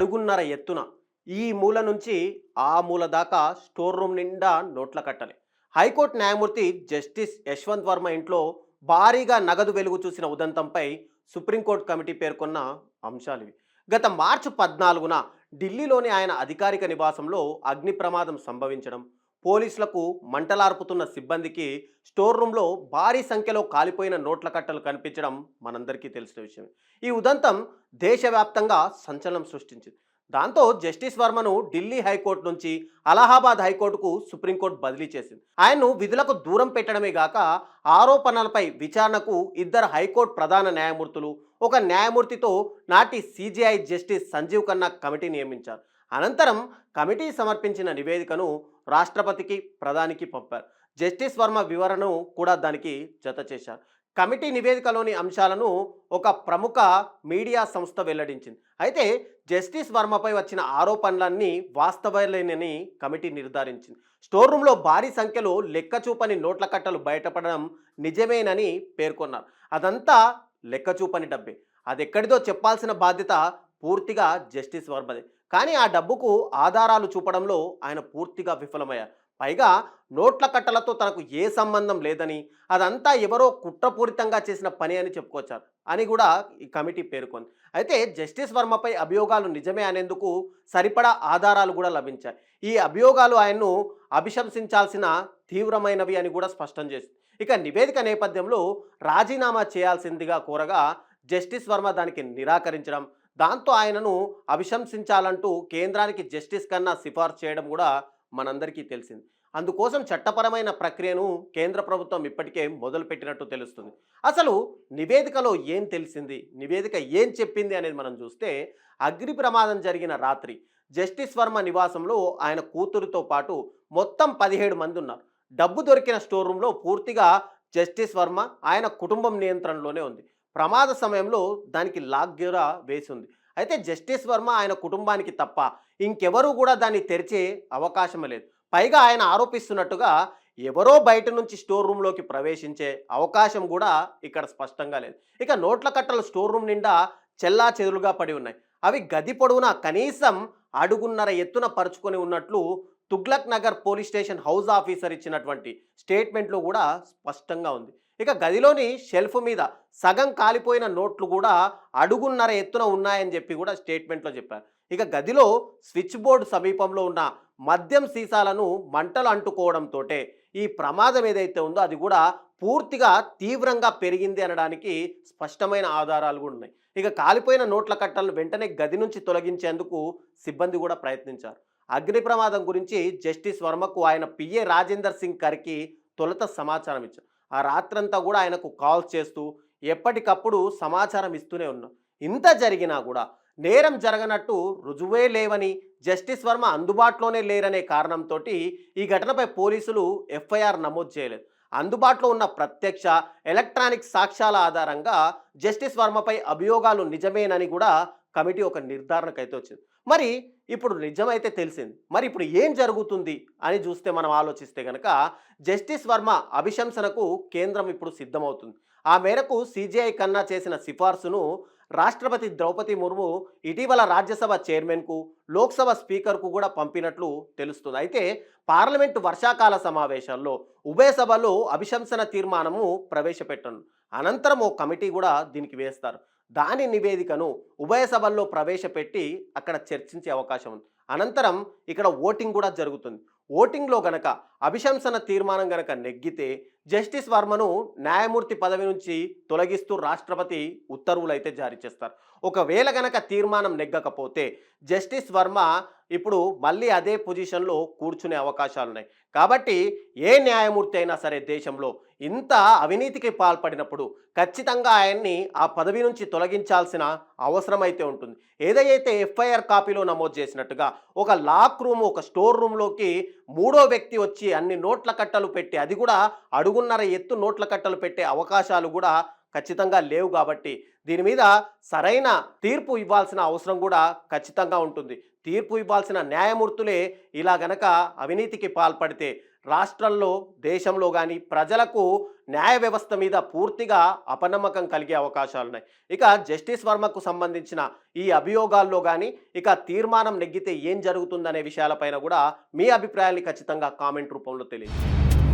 అడుగున్నర ఎత్తున ఈ మూల నుంచి ఆ మూల దాకా స్టోర్ రూమ్ నిండా నోట్ల కట్టలే. హైకోర్టు న్యాయమూర్తి జస్టిస్ యశ్వంత్ వర్మ ఇంట్లో భారీగా నగదు వెలుగు చూసిన ఉదంతంపై సుప్రీంకోర్టు కమిటీ పేర్కొన్న అంశాలివి. గత మార్చి 14న ఢిల్లీలోని ఆయన అధికారిక నివాసంలో అగ్ని ప్రమాదం సంభవించడం, పోలీసులకు మంటలార్పుతున్న సిబ్బందికి స్టోర్ రూమ్లో భారీ సంఖ్యలో కాలిపోయిన నోట్ల కట్టలు కనిపించడం మనందరికీ తెలిసిన విషయమే. ఈ ఉదంతం దేశవ్యాప్తంగా సంచలనం సృష్టించింది. దాంతో జస్టిస్ వర్మను ఢిల్లీ హైకోర్టు నుంచి అలహాబాద్ హైకోర్టుకు సుప్రీంకోర్టు బదిలీ చేసింది. ఆయన్ను విధులకు దూరం పెట్టడమే గాక ఆరోపణలపై విచారణకు ఇద్దరు హైకోర్టు ప్రధాన న్యాయమూర్తులు, ఒక న్యాయమూర్తితో నాటి CJI justice Sanjiv Khanna committee నియమించారు. అనంతరం కమిటీ సమర్పించిన నివేదికను రాష్ట్రపతికి, ప్రధానికి పంపారు. జస్టిస్ వర్మ వివరణను కూడా దానికి జత చేశారు. కమిటీ నివేదికలోని అంశాలను ఒక ప్రముఖ మీడియా సంస్థ వెల్లడించింది. అయితే జస్టిస్ వర్మపై వచ్చిన ఆరోపణలన్నీ వాస్తవాలేనని కమిటీ నిర్ధారించింది. స్టోర్ రూమ్లో భారీ సంఖ్యలో లెక్కచూపని నోట్ల కట్టలు బయటపడడం నిజమేనని పేర్కొన్నారు. అదంతా లెక్కచూపని డబ్బే, అదెక్కడిదో చెప్పాల్సిన బాధ్యత పూర్తిగా జస్టిస్ వర్మదే. కానీ ఆ డబ్బుకు ఆధారాలు చూపడంలో ఆయన పూర్తిగా విఫలమయ్యారు. పైగా నోట్ల కట్టలతో తనకు ఏ సంబంధం లేదని, అదంతా ఎవరో కుట్రపూరితంగా చేసిన పని అని చెప్పుకొచ్చారు అని కూడా ఈ కమిటీ పేర్కొంది. అయితే జస్టిస్ వర్మపై అభియోగాలు నిజమే అనేందుకు సరిపడా ఆధారాలు కూడా లభించాయి. ఈ అభియోగాలు ఆయన్ను అభిశంసించాల్సిన తీవ్రమైనవి అని కూడా స్పష్టం చేసింది. ఇక నివేదిక నేపథ్యంలో రాజీనామా చేయాల్సిందిగా కోరగా జస్టిస్ వర్మ దానికి నిరాకరించడం, దాంతో ఆయనను అభిశంసించాలంటూ కేంద్రానికి జస్టిస్ ఖన్నా సిఫార్సు చేయడం కూడా మనందరికీ తెలిసింది. అందుకోసం చట్టపరమైన ప్రక్రియను కేంద్ర ప్రభుత్వం ఇప్పటికే మొదలుపెట్టినట్టు తెలుస్తుంది. అసలు నివేదికలో ఏం తెలిసింది, నివేదిక ఏం చెప్పింది అనేది మనం చూస్తే, అగ్ని ప్రమాదం జరిగిన రాత్రి జస్టిస్ వర్మ నివాసంలో ఆయన కూతురుతో పాటు మొత్తం 17 మంది ఉన్నారు. డబ్బు దొరికిన స్టోర్ రూమ్లో పూర్తిగా జస్టిస్ వర్మ, ఆయన కుటుంబం నియంత్రణలోనే ఉంది. ప్రమాద సమయంలో దానికి లాక్ కూడా వేసి ఉంది. అయితే జస్టిస్ వర్మ, ఆయన కుటుంబానికి తప్ప ఇంకెవరూ కూడా దాన్ని తెరిచే అవకాశమే లేదు. పైగా ఆయన ఆరోపిస్తున్నట్టుగా ఎవరో బయట నుంచి స్టోర్ రూమ్లోకి ప్రవేశించే అవకాశం కూడా ఇక్కడ స్పష్టంగా లేదు. ఇక నోట్ల కట్టలు స్టోర్ రూమ్ నిండా చెల్లా చెదురుగా పడి ఉన్నాయి. అవి గది పొడవునా కనీసం అడుగున్నర ఎత్తున పరుచుకొని ఉన్నట్లు Tughlaq Nagar police station house officer ఇచ్చినటువంటి స్టేట్మెంట్లో కూడా స్పష్టంగా ఉంది. ఇక గదిలోని షెల్ఫ్ మీద సగం కాలిపోయిన నోట్లు కూడా అడుగున్నర ఎత్తున ఉన్నాయని చెప్పి కూడా స్టేట్మెంట్లో చెప్పారు. ఇక గదిలో స్విచ్ బోర్డు సమీపంలో ఉన్న మద్యం సీసాలను మంటలు అంటుకోవడంతో ఈ ప్రమాదం ఏదైతే ఉందో అది కూడా పూర్తిగా తీవ్రంగా పెరిగింది అనడానికి స్పష్టమైన ఆధారాలు కూడా ఉన్నాయి. ఇక కాలిపోయిన నోట్ల కట్టలను వెంటనే గది నుంచి తొలగించేందుకు సిబ్బంది కూడా ప్రయత్నించారు. అగ్ని ప్రమాదం గురించి జస్టిస్ వర్మకు ఆయన పిఏ రాజేందర్ సింగ్ కర్కి తొలుత సమాచారం ఇచ్చారు. ఆ రాత్రంతా కూడా ఆయనకు కాల్స్ చేస్తూ ఎప్పటికప్పుడు సమాచారం ఇస్తూనే ఉన్నాం. ఇంత జరిగినా కూడా నేరం జరగనట్టు రుజువే లేవని, జస్టిస్ వర్మ అందుబాటులోనే లేరనే కారణంతో ఈ ఘటనపై పోలీసులు ఎఫ్ఐఆర్ నమోదు చేయలేదు. అందుబాటులో ఉన్న ప్రత్యక్ష, ఎలక్ట్రానిక్ సాక్ష్యాల ఆధారంగా జస్టిస్ వర్మపై అభియోగాలు నిజమేనని కూడా కమిటీ ఒక నిర్ధారణకైతే వచ్చింది. మరి ఇప్పుడు నిజమైతే తెలిసింది, మరి ఇప్పుడు ఏం జరుగుతుంది అని చూస్తే మనం ఆలోచిస్తే కనుక జస్టిస్ వర్మ అభిశంసనకు కేంద్రం ఇప్పుడు సిద్ధమవుతుంది. ఆ మేరకు సిజేఐ ఖన్నా చేసిన సిఫార్సును రాష్ట్రపతి ద్రౌపది ముర్ము ఇటీవల రాజ్యసభ చైర్మన్కు, లోక్సభ స్పీకర్కు కూడా పంపినట్లు తెలుస్తుంది. అయితే పార్లమెంటు వర్షాకాల సమావేశాల్లో ఉభయ సభలో అభిశంసన తీర్మానము ప్రవేశపెట్టను. అనంతరం ఓ కమిటీ కూడా దీనికి వేస్తారు. దాని నివేదికను ఉభయ సభల్లో ప్రవేశపెట్టి అక్కడ చర్చించే అవకాశం ఉంది. అనంతరం ఇక్కడ ఓటింగ్ కూడా జరుగుతుంది. ఓటింగ్లో గనక అభిశంసన తీర్మానం గనక నెగ్గితే జస్టిస్ వర్మను న్యాయమూర్తి పదవి నుంచి తొలగిస్తూ రాష్ట్రపతి ఉత్తర్వులు అయితే జారీ చేస్తారు. ఒకవేళ గనక తీర్మానం నెగ్గకపోతే జస్టిస్ వర్మ ఇప్పుడు మళ్ళీ అదే పొజిషన్లో కూర్చునే అవకాశాలు ఉన్నాయి. కాబట్టి ఏ న్యాయమూర్తి అయినా సరే దేశంలో ఇంత అవినీతికి పాల్పడినప్పుడు ఖచ్చితంగా ఆయన్ని ఆ పదవి నుంచి తొలగించాల్సిన అవసరం అయితే ఉంటుంది. ఏదైతే ఎఫ్ఐఆర్ కాపీలో నమోదు చేసినట్టుగా ఒక లాక్ రూమ్, ఒక స్టోర్ రూమ్లోకి మూడో వ్యక్తి వచ్చి అన్ని నోట్ల కట్టలు పెట్టి, అది కూడా అడుగున్నర ఎత్తు నోట్ల కట్టలు పెట్టే అవకాశాలు కూడా ఖచ్చితంగా లేవు కాబట్టి దీని మీద సరైన తీర్పు ఇవ్వాల్సిన అవసరం కూడా ఖచ్చితంగా ఉంటుంది. తీర్పు ఇవ్వాల్సిన న్యాయమూర్తులే ఇలా గనక అవినీతికి పాల్పడితే రాష్ట్రంలో, దేశంలో కానీ ప్రజలకు న్యాయ వ్యవస్థ మీద పూర్తిగా అపనమ్మకం కలిగే అవకాశాలున్నాయి. ఇక జస్టిస్ వర్మకు సంబంధించిన ఈ అభియోగాల్లో కానీ ఇక తీర్మానం నెగ్గితే ఏం జరుగుతుందనే విషయాలపైన కూడా మీ అభిప్రాయాన్ని ఖచ్చితంగా కామెంట్ రూపంలో తెలియజేయండి.